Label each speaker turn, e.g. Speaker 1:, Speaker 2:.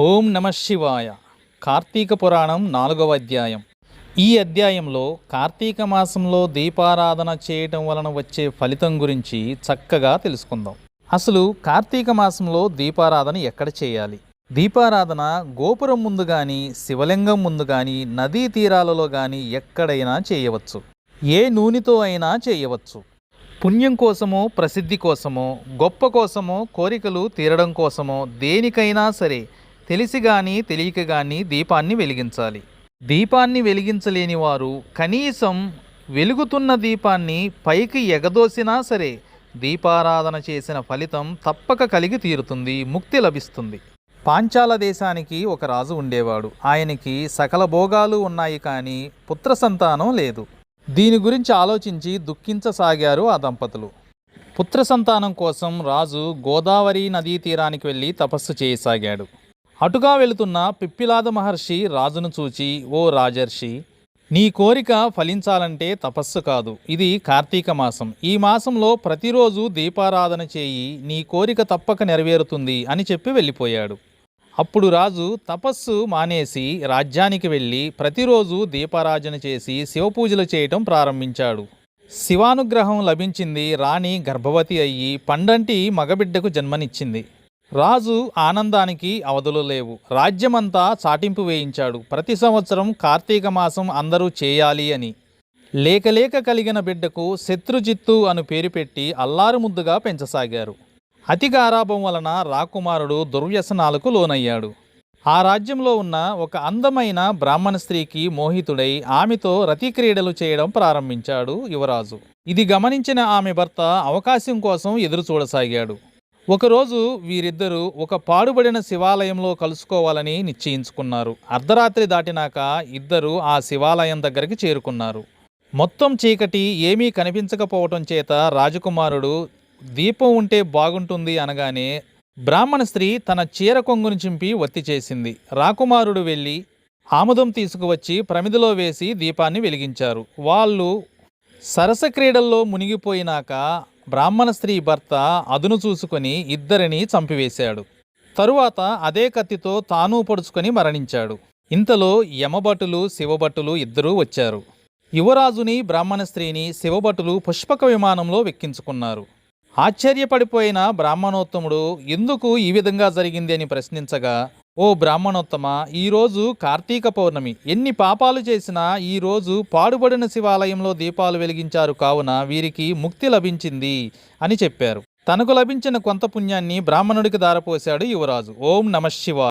Speaker 1: ఓం నమ శివాయ. కార్తీక పురాణం 4వ అధ్యాయం. ఈ అధ్యాయంలో కార్తీక మాసంలో దీపారాధన చేయటం వలన వచ్చే ఫలితం గురించి చక్కగా తెలుసుకుందాం. అసలు కార్తీక మాసంలో దీపారాధన ఎక్కడ చేయాలి? దీపారాధన గోపురం ముందు కానీ, శివలింగం ముందు కానీ, నదీ తీరాలలో కానీ ఎక్కడైనా చేయవచ్చు. ఏ నూనెతో అయినా చేయవచ్చు. పుణ్యం కోసమో, ప్రసిద్ధి కోసమో, గొప్ప కోసమో, కోరికలు తీరడం కోసమో, దేనికైనా సరే తెలిసి కానీ తెలియక కానీ దీపాన్ని వెలిగించాలి. దీపాన్ని వెలిగించలేని వారు కనీసం వెలుగుతున్న దీపాన్ని పైకి ఎగదోసినా సరే దీపారాధన చేసిన ఫలితం తప్పక కలిగి తీరుతుంది, ముక్తి లభిస్తుంది. పాంచాల దేశానికి ఒక రాజు ఉండేవాడు. ఆయనకి సకల భోగాలు ఉన్నాయి, కానీ పుత్ర సంతానం లేదు. దీని గురించి ఆలోచించి దుఃఖించసాగారు ఆ దంపతులు. పుత్ర సంతానం కోసం రాజు గోదావరి నదీ తీరానికి వెళ్ళి తపస్సు చేయసాగాడు. అటుగా వెళుతున్న పిప్పిలాద మహర్షి రాజును చూచి, ఓ రాజర్షి, నీ కోరిక ఫలించాలంటే తపస్సు కాదు, ఇది కార్తీక మాసం. ఈ మాసంలో ప్రతిరోజు దీపారాధన చేయి, నీ కోరిక తప్పక నెరవేరుతుంది అని చెప్పి వెళ్ళిపోయాడు. అప్పుడు రాజు తపస్సు మానేసి రాజ్యానికి వెళ్ళి ప్రతిరోజు దీపారాధన చేసి శివపూజలు చేయటం ప్రారంభించాడు. శివానుగ్రహం లభించింది. రాణి గర్భవతి అయ్యి పండంటి మగబిడ్డకు జన్మనిచ్చింది. రాజు ఆనందానికి అవధులు లేవు. రాజ్యమంతా చాటింపు వేయించాడు. ప్రతి సంవత్సరం కార్తీక మాసం అందరూ చేయాలి అని. లేకలేక కలిగిన బిడ్డకు శత్రుజిత్తు అను పేరు పెట్టి అల్లారు ముద్దుగా పెంచసాగారు. అతి గారాభం వలన రాకుమారుడు దుర్వ్యసనాలకు లోనయ్యాడు. ఆ రాజ్యంలో ఉన్న ఒక అందమైన బ్రాహ్మణ స్త్రీకి మోహితుడై ఆమెతో రతిక్రీడలు చేయడం ప్రారంభించాడు యువరాజు. ఇది గమనించిన ఆమె భర్త అవకాశం కోసం ఎదురు చూడసాగాడు. ఒకరోజు వీరిద్దరూ ఒక పాడుబడిన శివాలయంలో కలుసుకోవాలని నిశ్చయించుకున్నారు. అర్ధరాత్రి దాటినాక ఇద్దరు ఆ శివాలయం దగ్గరికి చేరుకున్నారు. మొత్తం చీకటి, ఏమీ కనిపించకపోవటం చేత రాజకుమారుడు దీపం ఉంటే బాగుంటుంది అనగానే బ్రాహ్మణ స్త్రీ తన చీర కొంగును చింపి ఒత్తి చేసింది. రాకుమారుడు వెళ్ళి ఆముదం తీసుకువచ్చి ప్రమిదిలో వేసి దీపాన్ని వెలిగించారు. వాళ్ళు సరస క్రీడల్లో మునిగిపోయినాక బ్రాహ్మణ స్త్రీ భర్త అదును చూసుకొని ఇద్దరిని చంపివేశాడు. తరువాత అదే కత్తితో తాను పొడుచుకొని మరణించాడు. ఇంతలో యమభటులు, శివభటులు ఇద్దరూ వచ్చారు. యువరాజుని, బ్రాహ్మణ స్త్రీని శివభటులు పుష్పక విమానంలో వెక్కించుకున్నారు. ఆశ్చర్యపడిపోయిన బ్రాహ్మణోత్తముడు ఎందుకు ఈ విధంగా జరిగింది అని ప్రశ్నించగా, ఓ బ్రాహ్మణోత్తమ, ఈరోజు కార్తీక పౌర్ణమి. ఎన్ని పాపాలు చేసినా ఈరోజు పాడుబడిన శివాలయంలో దీపాలు వెలిగించారు, కావున వీరికి ముక్తి లభించింది అని చెప్పారు. తనకు లభించిన కొంత పుణ్యాన్ని బ్రాహ్మణుడికి దారపోశాడు యువరాజు. ఓం నమ శివాయ.